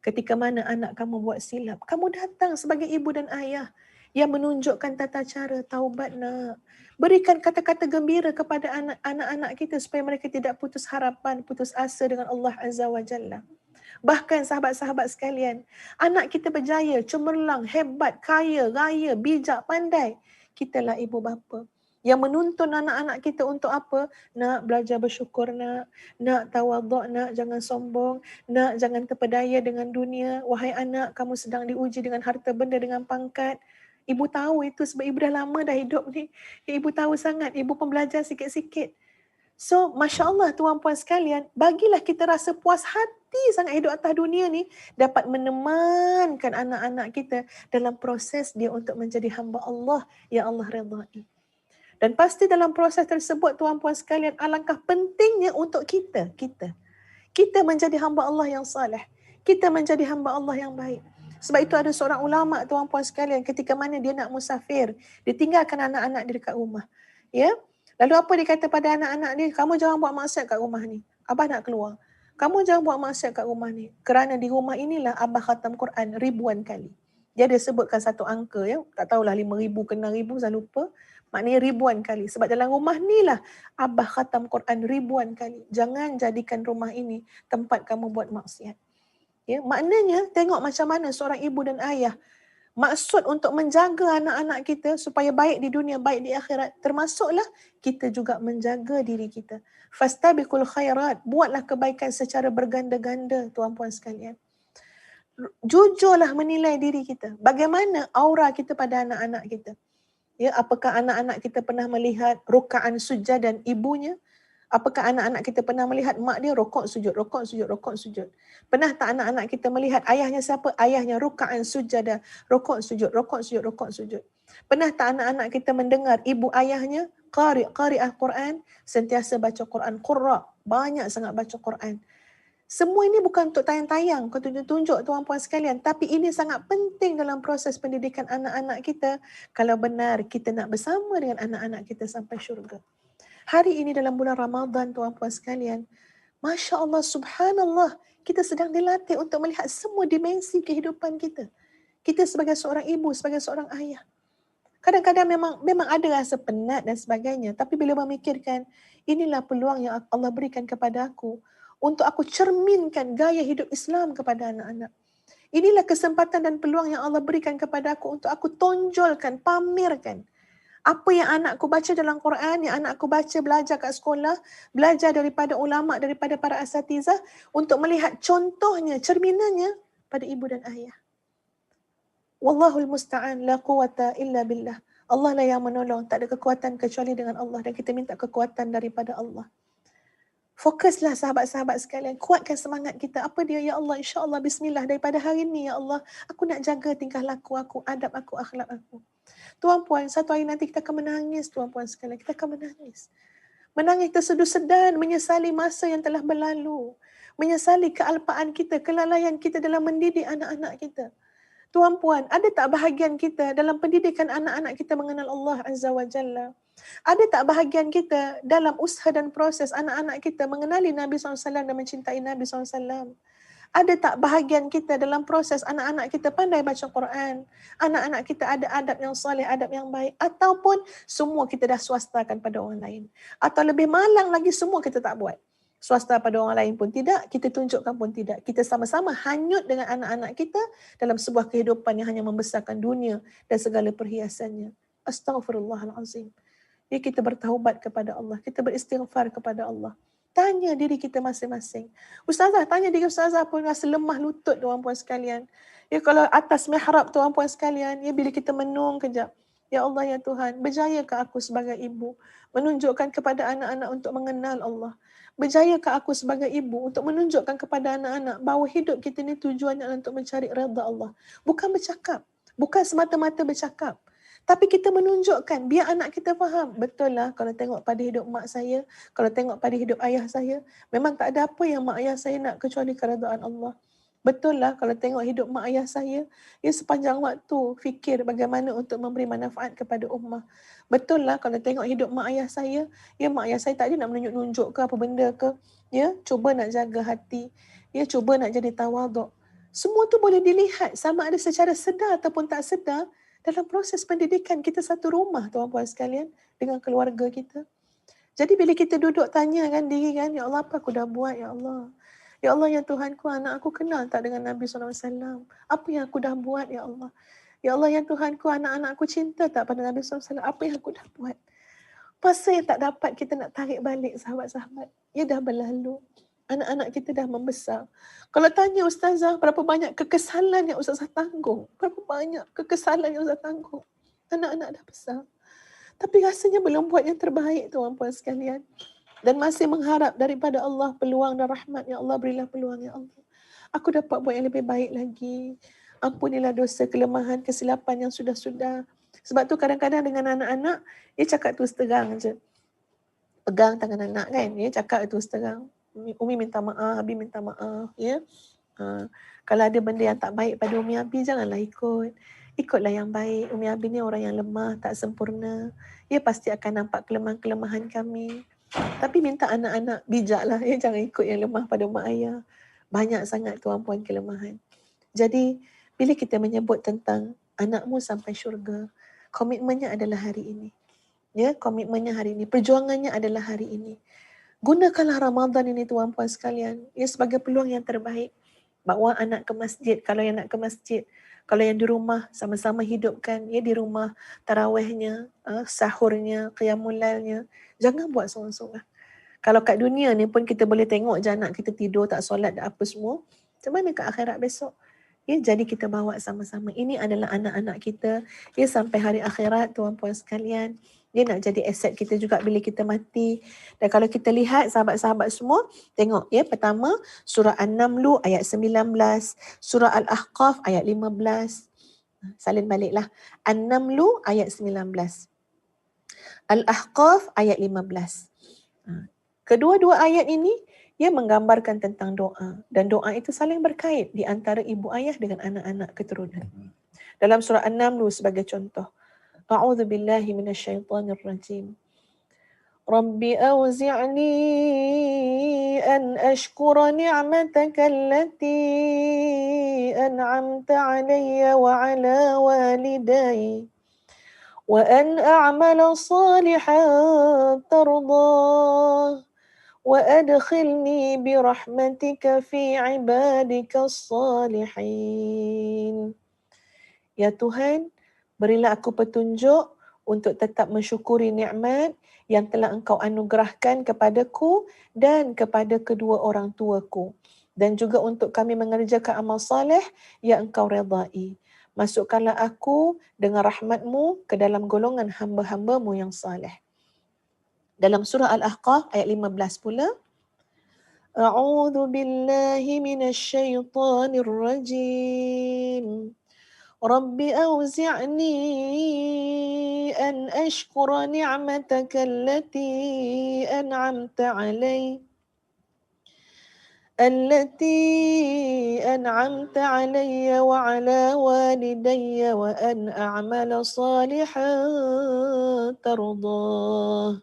Ketika mana anak kamu buat silap, kamu datang sebagai ibu dan ayah yang menunjukkan tata cara taubat nak. Berikan kata-kata gembira kepada anak-anak kita supaya mereka tidak putus harapan, putus asa dengan Allah Azza wa Jalla. Bahkan sahabat-sahabat sekalian, anak kita berjaya, cemerlang, hebat, kaya, raya, bijak, pandai. Kitalah ibu bapa. yang menuntun anak-anak kita untuk apa? Nak belajar bersyukur, nak tawaduk, nak jangan sombong, nak jangan terpedaya dengan dunia. Wahai anak, kamu sedang diuji dengan harta benda, dengan pangkat. Ibu tahu itu sebab ibu dah lama dah hidup ni. Ibu tahu sangat, ibu pun belajar sikit-sikit. So, Masya Allah tuan puan sekalian, bagilah kita rasa puas hati sangat hidup atas dunia ni, dapat menemankan anak-anak kita dalam proses dia untuk menjadi hamba Allah yang Allah redai. Dan pasti dalam proses tersebut tuan puan sekalian, alangkah pentingnya untuk kita menjadi hamba Allah yang saleh. Kita menjadi hamba Allah yang baik. Sebab itu ada seorang ulama tuan puan sekalian, ketika mana dia nak musafir, dia tinggalkan anak-anak dia dekat rumah. Ya. Lalu apa dia kata pada anak-anak dia? Kamu jangan buat maksiat kat rumah ni. Abah nak keluar. Kamu jangan buat maksiat kat rumah ni. Kerana di rumah inilah Abah khatam Quran ribuan kali. Dia ada sebutkan satu angka, ya. Tak tahulah 5,000 ke 6,000, saya lupa. Maknanya ribuan kali. Sebab dalam rumah ni lah Abah khatam Quran ribuan kali. Jangan jadikan rumah ini tempat kamu buat maksiat. Ya, maknanya tengok macam mana seorang ibu dan ayah maksud untuk menjaga anak-anak kita supaya baik di dunia, baik di akhirat. Termasuklah kita juga menjaga diri kita. Fastabiqul khairat. Buatlah kebaikan secara berganda-ganda, tuan-puan sekalian. Jujurlah menilai diri kita. Bagaimana aura kita pada anak-anak kita. Ya, apakah anak-anak kita pernah melihat rukaan sujadan ibunya? Apakah anak-anak kita pernah melihat mak dia rokok sujud, rokok sujud, rokok sujud? Pernah tak anak-anak kita melihat ayahnya siapa? Ayahnya rukaan sujadah, rokok sujud, rokok sujud, rokok sujud. Pernah tak anak-anak kita mendengar ibu ayahnya qari Al-Quran, sentiasa baca Quran, qurra, banyak sangat baca Quran. Semua ini bukan untuk tayang-tayang, untuk tunjuk-tunjuk tuan-puan sekalian, tapi ini sangat penting dalam proses pendidikan anak-anak kita kalau benar kita nak bersama dengan anak-anak kita sampai syurga. Hari ini dalam bulan Ramadan, tuan-puan sekalian, Masya Allah, subhanallah, kita sedang dilatih untuk melihat semua dimensi kehidupan kita. Kita sebagai seorang ibu, sebagai seorang ayah. Kadang-kadang memang ada rasa penat dan sebagainya, tapi bila memikirkan, inilah peluang yang Allah berikan kepada aku untuk aku cerminkan gaya hidup Islam kepada anak-anak. Inilah kesempatan dan peluang yang Allah berikan kepada aku untuk aku tonjolkan, pamerkan apa yang anakku baca dalam Quran, yang anakku baca belajar kat sekolah, belajar daripada ulama, daripada para asatizah, untuk melihat contohnya, cerminannya pada ibu dan ayah. Wallahul musta'an, la quwata illa billah. Allah lah yang menolong, tak ada kekuatan kecuali dengan Allah, dan kita minta kekuatan daripada Allah. Fokuslah sahabat-sahabat sekalian, kuatkan semangat kita. Apa dia? Ya Allah, insya-Allah, bismillah, daripada hari ni ya Allah, aku nak jaga tingkah laku aku, adab aku, akhlak aku. Tuan-puan, satu hari nanti kita akan menangis, tuan-puan sekalian. Kita akan menangis. Menangis tersedu-sedan, menyesali masa yang telah berlalu. Menyesali kealpaan kita, kelalaian kita dalam mendidik anak-anak kita. Tuan-puan, ada tak bahagian kita dalam pendidikan anak-anak kita mengenal Allah Azza wa Jalla? Ada tak bahagian kita dalam usaha dan proses anak-anak kita mengenali Nabi SAW dan mencintai Nabi SAW? Ada tak bahagian kita dalam proses anak-anak kita pandai baca Quran, anak-anak kita ada adab yang soleh, adab yang baik, ataupun semua kita dah swastakan pada orang lain? Atau lebih malang lagi, semua kita tak buat. Swasta pada orang lain pun tidak, kita tunjukkan pun tidak. Kita sama-sama hanyut dengan anak-anak kita dalam sebuah kehidupan yang hanya membesarkan dunia dan segala perhiasannya. Astaghfirullahalazim. Ya, kita bertaubat kepada Allah, kita beristighfar kepada Allah. Tanya diri kita masing-masing. Ustazah, tanya diri ustazah pun rasa lemah lutut, tuan-puan sekalian. Ya, kalau atas mihrab, tuan-puan sekalian, ya, bila kita menung kejap, ya Allah, ya Tuhan, berjayakah aku sebagai ibu menunjukkan kepada anak-anak untuk mengenal Allah? Berjayakah aku sebagai ibu untuk menunjukkan kepada anak-anak bahawa hidup kita ni tujuannya untuk mencari redha Allah? Bukan bercakap, bukan semata-mata bercakap, tapi kita menunjukkan, biar anak kita faham. Betul lah, kalau tengok pada hidup mak saya, kalau tengok pada hidup ayah saya, memang tak ada apa yang mak ayah saya nak kecuali keredaan Allah. Betul lah, kalau tengok hidup mak ayah saya, ya sepanjang waktu fikir bagaimana untuk memberi manfaat kepada ummah. Betul lah, kalau tengok hidup mak ayah saya, ya mak ayah saya tak ada nak menunjuk-nunjuk ke apa benda ke. Ya, cuba nak jaga hati. Ya, cuba nak jadi tawaduk. Semua tu boleh dilihat sama ada secara sedar ataupun tak sedar dalam proses pendidikan kita satu rumah, tuan-puan sekalian, dengan keluarga kita. Jadi bila kita duduk tanyakan diri kan, ya Allah, apa aku dah buat, ya Allah? Ya Allah, ya Tuhanku, anak aku kenal tak dengan Nabi SAW? Apa yang aku dah buat, ya Allah? Ya Allah, ya Tuhanku, anak-anak aku cinta tak pada Nabi SAW? Apa yang aku dah buat? Masa yang tak dapat kita nak tarik balik sahabat-sahabat. Ia dah berlalu. Anak-anak kita dah membesar. Kalau tanya Ustazah, berapa banyak kekesalan yang Ustazah tanggung? Berapa banyak kekesalan yang Ustazah tanggung? Anak-anak dah besar. Tapi rasanya belum buat yang terbaik, tuan-puan sekalian. Dan masih mengharap daripada Allah peluang dan rahmat. Ya Allah, berilah peluang, Ya Allah. Aku dapat buat yang lebih baik lagi. Ampunilah dosa, kelemahan, kesilapan yang sudah-sudah. Sebab tu kadang-kadang dengan anak-anak, dia cakap terus terang je. Pegang tangan anak kan, dia cakap terus terang. Umi minta maaf, Abi minta maaf. Ya. Kalau ada benda yang tak baik pada Umi Abi, janganlah ikut. Ikutlah yang baik. Umi Abi ni orang yang lemah, tak sempurna. Ia pasti akan nampak kelemahan-kelemahan kami. Tapi minta anak-anak bijaklah. Ya, jangan ikut yang lemah pada mak ayah. Banyak sangat tuan-puan kelemahan. Jadi, bila kita menyebut tentang anakmu sampai syurga, komitmennya adalah hari ini. Ya, komitmennya hari ini. Perjuangannya adalah hari ini. Gunakanlah Ramadan ini tuan-puan sekalian. Ya, sebagai peluang yang terbaik. Bawa anak ke masjid kalau yang nak ke masjid. Kalau yang di rumah, sama-sama hidupkan. Ya, di rumah tarawihnya, sahurnya, qiyamul lailnya. Jangan buat seorang-seorang. Kalau kat dunia ni pun kita boleh tengok je anak kita tidur, tak solat, tak apa semua. Macam mana ke akhirat besok? Ya, jadi kita bawa sama-sama. Ini adalah anak-anak kita. Ya, sampai hari akhirat tuan-puan sekalian. Dia nak jadi aset kita juga bila kita mati. Dan kalau kita lihat sahabat-sahabat semua, tengok ya, pertama surah An-Naml ayat 19, surah Al-Ahqaf ayat 15. Salin baliklah. An-Naml ayat 19. Al-Ahqaf ayat 15. Kedua-dua ayat ini ia menggambarkan tentang doa, dan doa itu saling berkait di antara ibu ayah dengan anak-anak keturunan. Dalam surah An-Naml sebagai contoh, A'udzu billahi minasyaitonir rajim. Rabbi awzi'ni an ashkura ni'mataka allati an'amta 'alayya wa 'ala walidayya wa an a'mala salihan tardah وأدخلني برحمتك في عبادك الصالحين. Ya Tuhan, berilah aku petunjuk untuk tetap mensyukuri nikmat yang telah Engkau anugerahkan kepadaku dan kepada kedua orang tuaku, dan juga untuk kami mengerjakan amal saleh yang Engkau redai. Masukkanlah aku dengan rahmat-Mu ke dalam golongan hamba-hamba-Mu yang saleh. Dalam surah Al-Ahqaf ayat 15 pula, A'udzu billahi minasy syaithanir rajim. Rabbi awzi'ni an ashkura ni'mataka allati an'amta 'alayya wa 'ala walidayya wa an a'mala salihan tardah.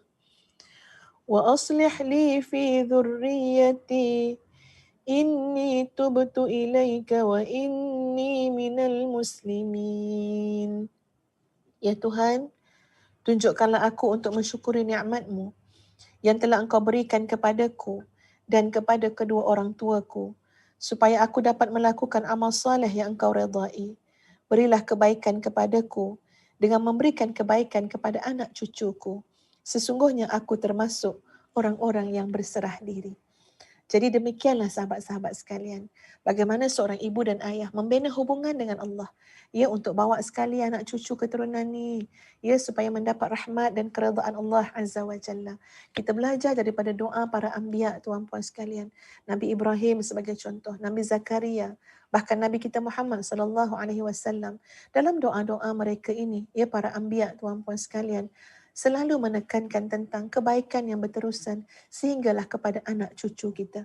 وأصلح لي في ذريتي إني تبت إليك وإني من المسلمين. Ya Tuhan, tunjukkanlah aku untuk mensyukuri nikmat-Mu yang telah Engkau berikan kepadaku dan kepada kedua orang tuaku, supaya aku dapat melakukan amal saleh yang Engkau redai. Berilah kebaikan kepadaku dengan memberikan kebaikan kepada anak cucuku. Sesungguhnya aku termasuk orang-orang yang berserah diri. Jadi demikianlah sahabat-sahabat sekalian, bagaimana seorang ibu dan ayah membina hubungan dengan Allah, ya, untuk bawa sekali anak cucu keturunan ni, ya, supaya mendapat rahmat dan keredaan Allah Azza wa Jalla. Kita belajar daripada doa para anbiya tuan-puan sekalian. Nabi Ibrahim sebagai contoh, Nabi Zakaria, bahkan Nabi kita Muhammad sallallahu alaihi wasallam, dalam doa-doa mereka ini, ya, para anbiya tuan-puan sekalian, selalu menekankan tentang kebaikan yang berterusan sehinggalah kepada anak cucu kita.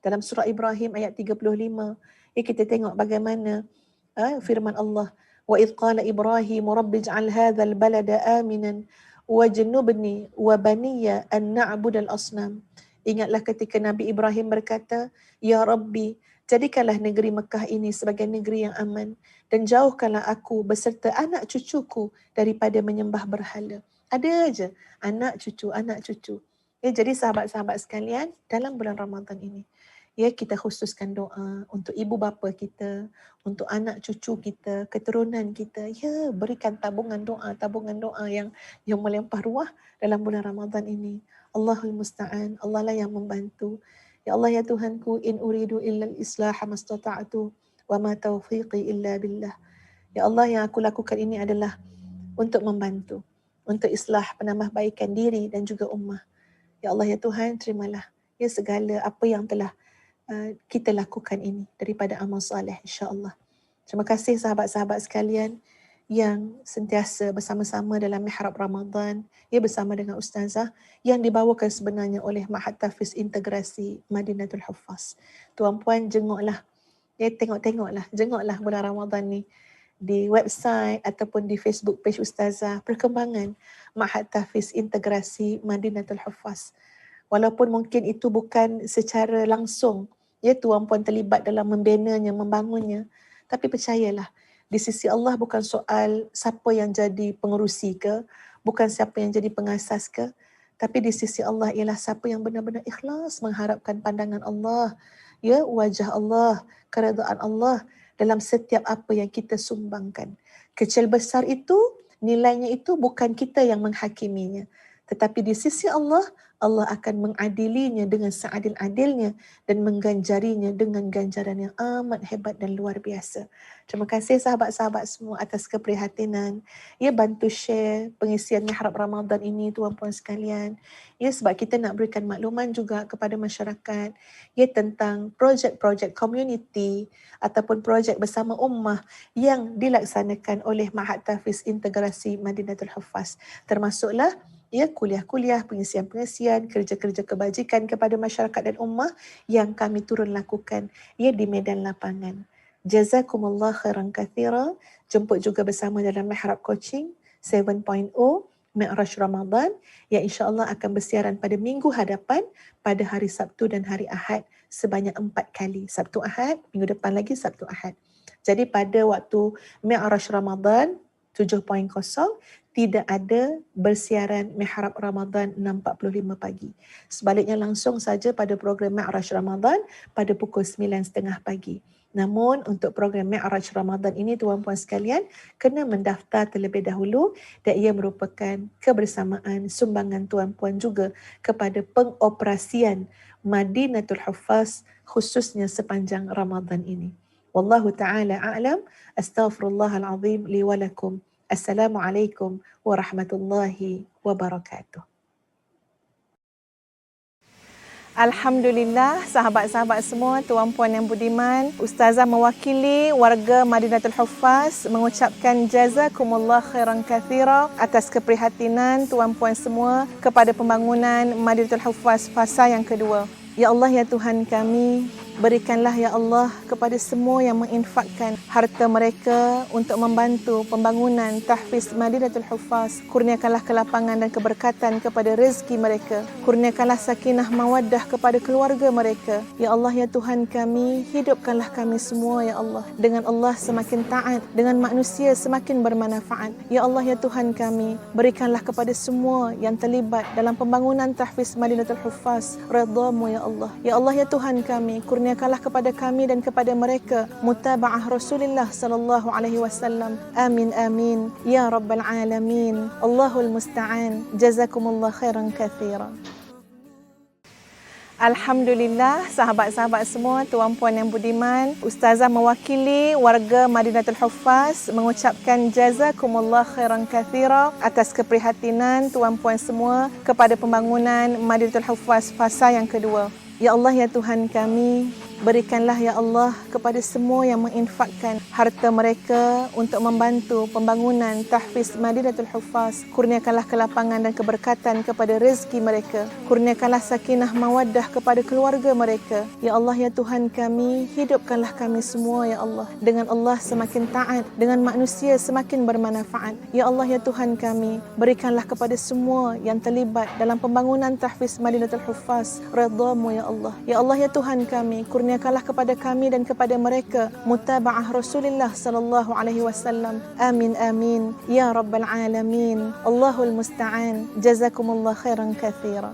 Dalam surah Ibrahim ayat 35, kita tengok bagaimana firman Allah, wa idh qala Ibrahim rabbi ij'al hadzal balada aminan wajnubni wa baniya an na'budal asnam. Ingatlah ketika Nabi Ibrahim berkata, ya Rabbi, jadikanlah negeri Mekah ini sebagai negeri yang aman dan jauhkanlah aku beserta anak cucuku daripada menyembah berhala. Ada aja anak cucu. Ya, jadi sahabat-sahabat sekalian, dalam bulan Ramadan ini, Ya, kita khususkan doa untuk ibu bapa kita, untuk anak cucu kita, keturunan kita. Ya, berikan tabungan doa yang melimpah ruah dalam bulan Ramadan ini. Allahul Musta'an, Allah lah yang membantu. Ya Allah ya Tuhanku, in uridu illa al-islah mastata'tu wa ma taufiqi illa billah. Ya Allah, yang aku lakukan ini adalah untuk membantu, untuk islah, penambahbaikan diri dan juga ummah. Ya Allah ya Tuhan, terimalah ya segala apa yang telah kita lakukan ini daripada amal soleh, insya-Allah. Terima kasih sahabat-sahabat sekalian yang sentiasa bersama-sama dalam mihrab Ramadan, ya, bersama dengan Ustazah yang dibawakan sebenarnya oleh Ma'had Tahfiz Integrasi Madinatul Huffaz. Tuan-puan jenguklah, ya, jenguklah bulan Ramadan ni di website ataupun di Facebook page Ustazah, perkembangan Ma'had Tahfiz Integrasi Madinatul Huffaz. Walaupun mungkin itu bukan secara langsung, ya, tuan-puan terlibat dalam membinanya, membangunnya, tapi percayalah, di sisi Allah bukan soal siapa yang jadi pengerusi ke, bukan siapa yang jadi pengasas ke, tapi di sisi Allah ialah siapa yang benar-benar ikhlas mengharapkan pandangan Allah, ya, wajah Allah, keredaan Allah dalam setiap apa yang kita sumbangkan. Kecil besar itu, nilainya itu bukan kita yang menghakiminya, tetapi di sisi Allah, Allah akan mengadilinya dengan seadil-adilnya dan mengganjarinya dengan ganjaran yang amat hebat dan luar biasa. Terima kasih sahabat-sahabat semua atas keprihatinan. Ya, bantu share pengisian mihrab Ramadan ini tuan-puan sekalian. Ya, sebab kita nak berikan makluman juga kepada masyarakat, ya, tentang projek-projek community ataupun projek bersama ummah yang dilaksanakan oleh Ma'had Tahfiz Integrasi Madinatul Huffaz. Termasuklah, ya, kuliah-kuliah, pengisian-pengisian, kerja-kerja kebajikan kepada masyarakat dan ummah yang kami turun lakukan, ya, di medan lapangan. Jazakumullah khairan kathira. Jemput juga bersama dalam mihrab coaching 7.0 Mi'raj Ramadan yang insya-Allah akan bersiaran pada minggu hadapan pada hari Sabtu dan hari Ahad sebanyak 4 kali. Sabtu Ahad, minggu depan lagi Sabtu Ahad. Jadi pada waktu Mi'raj Ramadan 7.0 tidak ada bersiaran mihrab Ramadan 6.45 pagi. Sebaliknya langsung saja pada program Mi'raj Ramadan pada pukul 9.30 pagi. Namun untuk program Mi'raj Ramadan ini tuan-puan sekalian kena mendaftar terlebih dahulu dan ia merupakan kebersamaan sumbangan tuan-puan juga kepada pengoperasian Madinatul Huffaz khususnya sepanjang Ramadan ini. Wallahu ta'ala a'lam. Astaghfirullahal azim li wa lakum. Assalamualaikum warahmatullahi wabarakatuh. Alhamdulillah, sahabat-sahabat semua, tuan-puan yang budiman, Ustazah mewakili warga Madinatul Huffaz mengucapkan jazakumullah khairan kathira atas keprihatinan tuan-puan semua kepada pembangunan Madinatul Huffaz fasa yang kedua. Ya Allah ya Tuhan kami, berikanlah ya Allah kepada semua yang menginfakkan harta mereka untuk membantu pembangunan tahfiz Madinatul Huffaz. Kurniakanlah kelapangan dan keberkatan kepada rezeki mereka. Kurniakanlah sakinah mawaddah kepada keluarga mereka. Ya Allah ya Tuhan kami, hidupkanlah kami semua ya Allah. Dengan Allah semakin taat, dengan manusia semakin bermanfaat. Ya Allah ya Tuhan kami, berikanlah kepada semua yang terlibat dalam pembangunan tahfiz Madinatul Huffaz redha-Mu ya Allah. Ya Allah ya Tuhan kami, kurniakanlah kepada kami dan kepada mereka mutaba'ah Rasulullah sallallahu alaihi wasallam. Amin amin ya rabbal alamin. Allahul musta'an. Jazakumullah khairan katsira. Alhamdulillah, sahabat-sahabat semua, tuan-puan yang budiman, Ustazah mewakili warga Madinatul Huffaz mengucapkan jazakumullah khairan katsira atas keprihatinan tuan-puan semua kepada pembangunan Madinatul Huffaz fasa yang kedua. Ya Allah ya Tuhan kami, berikanlah ya Allah kepada semua yang menginfakkan harta mereka untuk membantu pembangunan tahfiz Madinatul Huffaz. Kurniakanlah kelapangan dan keberkatan kepada rezeki mereka. Kurniakanlah sakinah mawaddah kepada keluarga mereka. Ya Allah ya Tuhan kami, hidupkanlah kami semua ya Allah. Dengan Allah semakin taat, dengan manusia semakin bermanfaat. Ya Allah ya Tuhan kami, berikanlah kepada semua yang terlibat dalam pembangunan tahfiz Madinatul Huffaz redha-Mu ya Allah. Ya Allah ya Tuhan kami, kurniakanlah kepada kami dan kepada mereka mutaba'ah Rasulullah sallallahu alaihi wasallam. Amin amin ya rabbal alamin. Allahul musta'an. Jazakumullah khairan katsira.